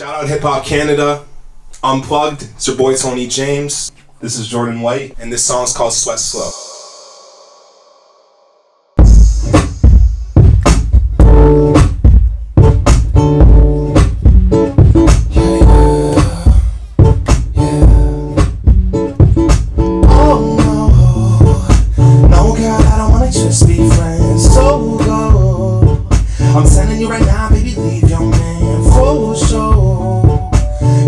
Shout out HipHopCanada, Unplugged. It's your boy Tony James. This is Jordan White, and this song's called Sweat Slow. I'm telling you right now, baby, leave your man for sure.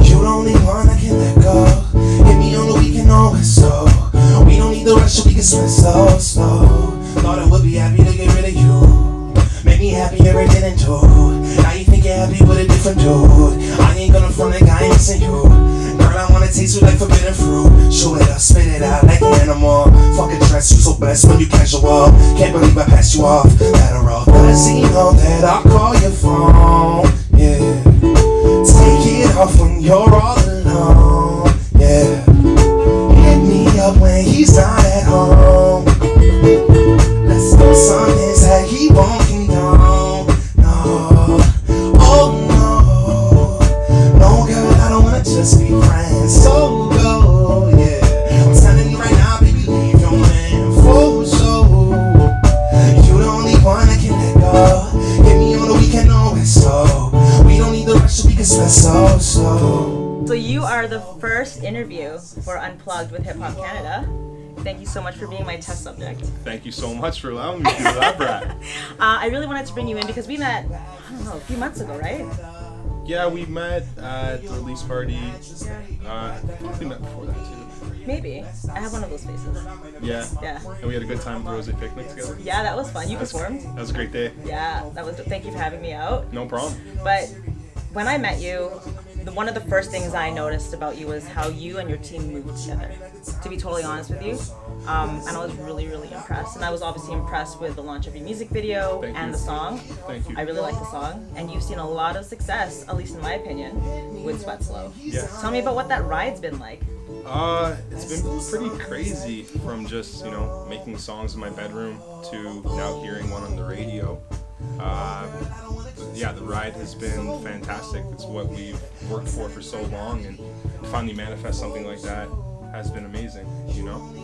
You the only one I can let go. Hit me on the weekend, always so. We don't need the rush, so we can sweat slow, slow. Thought I would be happy to get rid of you. Make me happy every day and do. Now you think you're happy with a different dude. I ain't gonna front like I ain't missing you. Girl, I wanna taste you like forbidden fruit. Chew it up, spit it out like an animal. Fucking dress, you so blessed when you casual. Can't believe I passed you off. Lateral, does he know that I'll call your phone? Yeah. Take it off when you're all alone. Yeah. Hit me up when he's not at home. Let's do something that he won't condone. No. Oh no. No, girl, I don't wanna just be friends. So go, yeah. I'm telling you right now, baby, leave your man for sure. You the only one I can let go. Hit me on the weekend, always so. We don't need the rush, so we can sweat so, so. So you are the first interview for Unplugged with HipHopCanada. Thank you so much for being my test subject. Thank you so much for allowing me to do that, Brad. I really wanted to bring you in because we met, I don't know, a few months ago, right? Yeah, we met at the release party. I think we met before that too. Maybe. I have one of those faces. Yeah. Yeah. And we had a good time at the Rosé picnic together. Yeah, that was fun. You performed. That was a great day. Yeah, that was. Thank you for having me out. No problem. But when I met you, one of the first things I noticed about you was how you and your team moved together. To be totally honest with you, and I was really, really impressed. And I was obviously impressed with the launch of your music video and the song. Thank you. I really like the song, and you've seen a lot of success, at least in my opinion, with Sweat Slow. Yes. Tell me about what that ride's been like. It's been pretty crazy from just, making songs in my bedroom to now hearing one on the radio. Yeah, the ride has been fantastic. It's what we've worked for so long, and to finally manifest something like that has been amazing,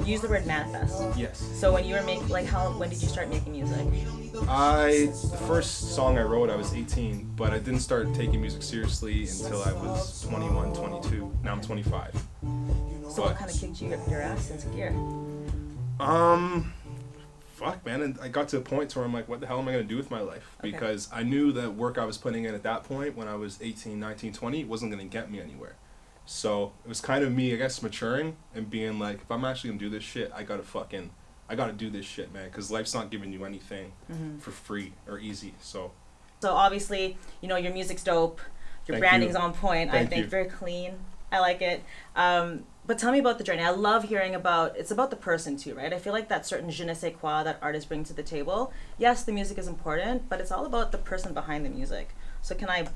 Use the word manifest. Yes. So when you were making, when did you start making music? The first song I wrote, I was 18, but I didn't start taking music seriously until I was 21, 22. Now I'm 25. So what kind of kicked your ass into gear? Fuck, man, and I got to a point where I'm like, what the hell am I going to do with my life? Because I knew that work I was putting in at that point when I was 18, 19, 20 wasn't going to get me anywhere. So it was kind of me, I guess, maturing and being like, if I'm actually going to do this shit, I got to do this shit, man, because life's not giving you anything for free or easy. So obviously, your music's dope, your branding's on point, I think, very clean. I like it. But tell me about the journey. I love hearing it's about the person too, right? I feel like that certain je ne sais quoi that artists bring to the table. Yes, the music is important, but it's all about the person behind the music. So can I,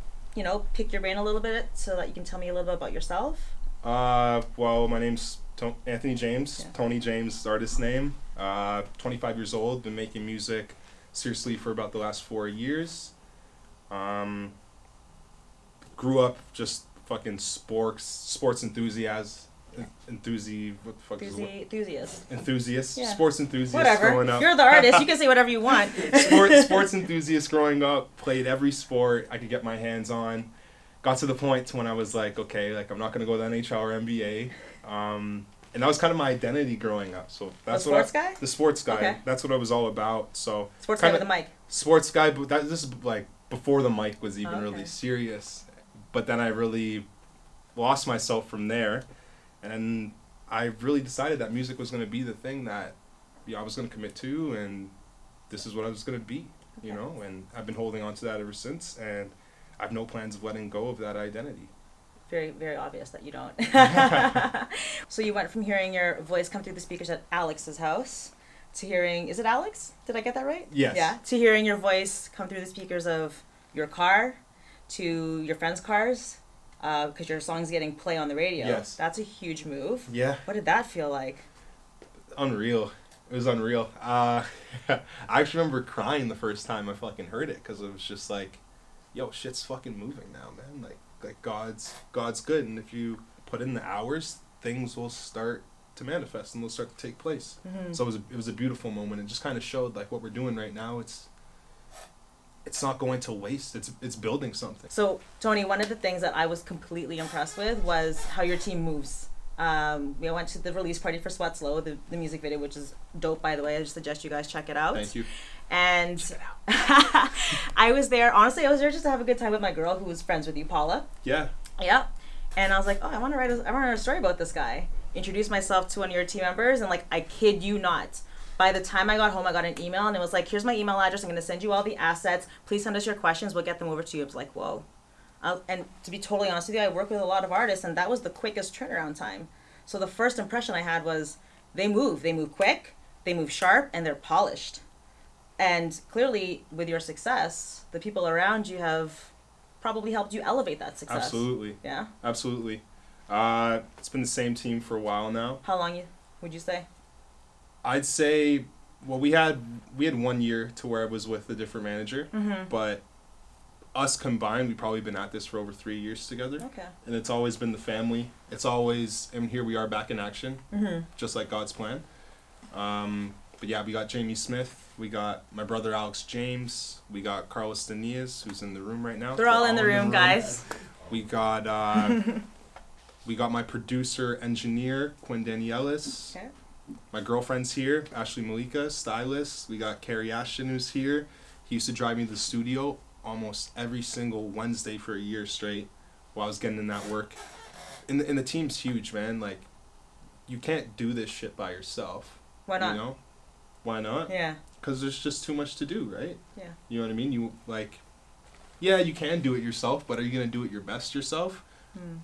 pick your brain a little bit so that you can tell me a little bit about yourself? Well, my name's Anthony James, yeah. Tony James is the artist's name. 25 years old, been making music seriously for about the last 4 years. Grew up just fucking sports enthusiast. What the fuck is it? Enthusiast. Yeah. Sports enthusiast. Whatever. Growing up. You're the artist. You can say whatever you want. Sports enthusiast growing up. Played every sport I could get my hands on. Got to the point when I was like, okay, I'm not gonna go to the NHL or NBA. And that was kind of my identity growing up. So that's the sports guy. The sports guy. Okay. That's what I was all about. So sports guy with the mic. Sports guy, but this is like before the mic was even really serious. But then I really lost myself from there. And I really decided that music was going to be the thing that I was going to commit to, and this is what I was going to be, and I've been holding on to that ever since, and I have no plans of letting go of that identity. Very, very obvious that you don't. So you went from hearing your voice come through the speakers at Alex's house to hearing, is it Alex? Did I get that right? Yes. Yeah, to hearing your voice come through the speakers of your car, to your friends' cars, because your song's getting play on the radio. Yes. That's a huge move. Yeah. What did that feel like? Unreal. It was unreal. I actually remember crying the first time I fucking heard it, because it was just like, yo, shit's fucking moving now, man. Like, like God's good, and if you put in the hours, things will start to manifest and they'll start to take place. So it was a beautiful moment. It just kind of showed like what we're doing right now. It's not going to waste. It's building something. So Tony, one of the things that I was completely impressed with was how your team moves. We went to the release party for Sweat Slow, the music video, which is dope, by the way. I just suggest you guys check it out. Thank you. And I was there. Honestly, I was there just to have a good time with my girl who was friends with you, Paula. Yeah. Yeah. And I was like, oh, I want to write a story about this guy. Introduced myself to one of your team members, and like, I kid you not, by the time I got home, I got an email, and it was like, here's my email address. I'm going to send you all the assets. Please send us your questions. We'll get them over to you. It was like, whoa. And to be totally honest with you, I work with a lot of artists, and that was the quickest turnaround time. So the first impression I had was they move quick, they move sharp, and they're polished. And clearly, with your success, the people around you have probably helped you elevate that success. Absolutely. Yeah? Absolutely. It's been the same team for a while now. How long would you say? I'd say, well, we had 1 year to where I was with a different manager, but us combined, we've probably been at this for over 3 years together. Okay. And it's always been the family. It's always, and here we are back in action, just like God's plan. But yeah, we got Jamie Smith, we got my brother Alex James, we got Carlos Danias, who's in the room right now. They're all in the room, guys. We got my producer, engineer, Quinn Danielis. Okay. My girlfriend's here, Ashley Malika, stylist. We got Carrie Ashton, who's here. He used to drive me to the studio almost every single Wednesday for a year straight while I was getting in that work. And the team's huge, man. Like, you can't do this shit by yourself. Why not? You know? Why not? Yeah. Because there's just too much to do, right? Yeah. You know what I mean? You, like, yeah, you can do it yourself, but are you going to do it your best yourself?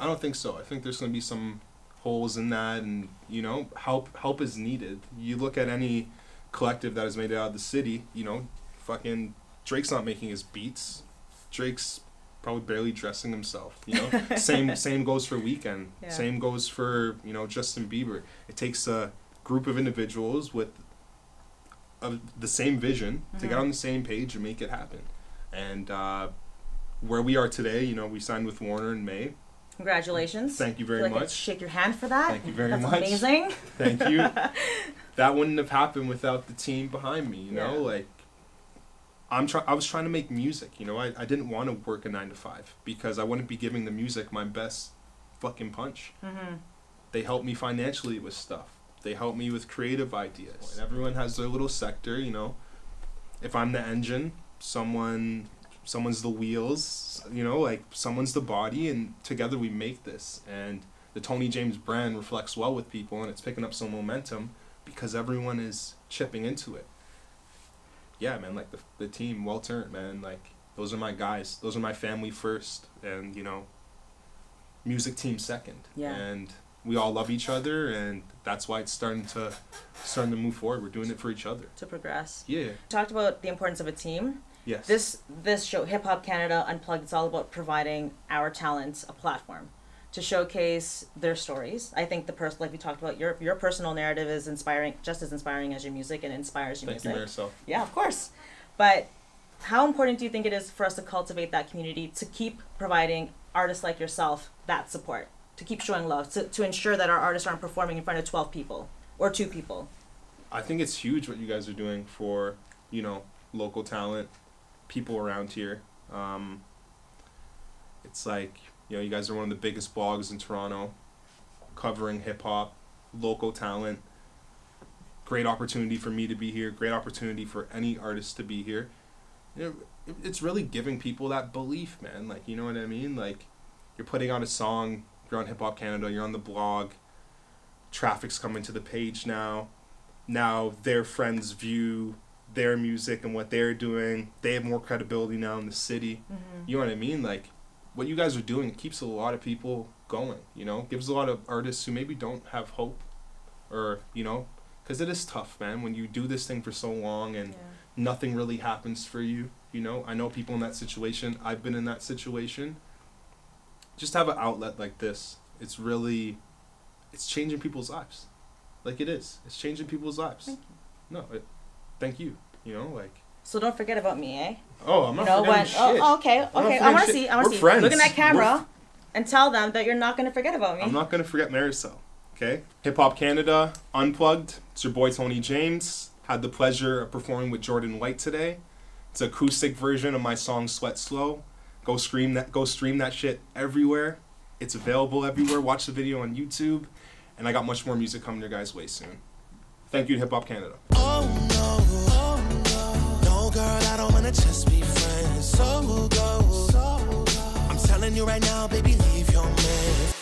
I don't think so. I think there's going to be some holes in that, and, you know, help is needed. You look at any collective that is made out of the city, you know, fucking Drake's not making his beats. Drake's probably barely dressing himself, you know. Same goes for Weeknd. Yeah. Same goes for, you know, Justin Bieber. It takes a group of individuals with the same vision to get on the same page and make it happen. And where we are today, you know, we signed with Warner in May. Congratulations. Thank you very much. Shake your hand for that. Thank you very That's much. Amazing. Thank you. That wouldn't have happened without the team behind me, you know? Like, I was trying to make music, you know? I didn't want to work a 9 to 5 because I wouldn't be giving the music my best fucking punch. They helped me financially with stuff. They helped me with creative ideas. And everyone has their little sector, you know? If I'm the engine, someone's the wheels, you know, like someone's the body, and together we make this. And the Tony James brand reflects well with people, and it's picking up some momentum because everyone is chipping into it. Yeah, man, like the team, well turned, man. Like, those are my guys. Those are my family first, and, you know, music team second. Yeah. And we all love each other, and that's why it's starting to move forward. We're doing it for each other. To progress. Yeah. You talked about the importance of a team. Yes. This show, Hip Hop Canada Unplugged, it's all about providing our talents a platform to showcase their stories. I think like we talked about, your personal narrative is inspiring, just as inspiring as your music, and inspires your music. Thank you, Maricel. Yeah, of course. But how important do you think it is for us to cultivate that community, to keep providing artists like yourself that support, to keep showing love, to ensure that our artists aren't performing in front of 12 people or 2 people? I think it's huge what you guys are doing for, you know, local talent, people around here. It's like, you know, you guys are one of the biggest blogs in Toronto covering hip-hop, local talent. Great opportunity for me to be here. Great opportunity for any artist to be here. You know, it's really giving people that belief, man. Like, you know what I mean? Like, you're putting out a song, you're on HipHopCanada, you're on the blog, traffic's coming to the page now. Now their friends view their music and what they're doing. They have more credibility now in the city. You know what I mean? Like, what you guys are doing, it keeps a lot of people going, you know? Gives a lot of artists who maybe don't have hope, or, you know, because it is tough, man, when you do this thing for so long and nothing really happens for you, you know? I know people in that situation. I've been in that situation. Just have an outlet like this. It's changing people's lives. Like, it is. It's changing people's lives. Thank you. No, thank you. You know, like. So don't forget about me, eh? Oh, I'm not forgetting shit. Oh, okay. I want to see. We're friends. Look in that camera. and tell them that you're not going to forget about me. I'm not going to forget Maricel. Okay? HipHopCanada, Unplugged. It's your boy Tony James. Had the pleasure of performing with Jordan White today. It's an acoustic version of my song Sweat Slow. Go stream that shit everywhere. It's available everywhere. Watch the video on YouTube. And I got much more music coming your guys' way soon. Thank you to HipHopCanada. Oh no, no girl, I don't wanna just be friends. So go. I'm telling you right now, baby, leave your man.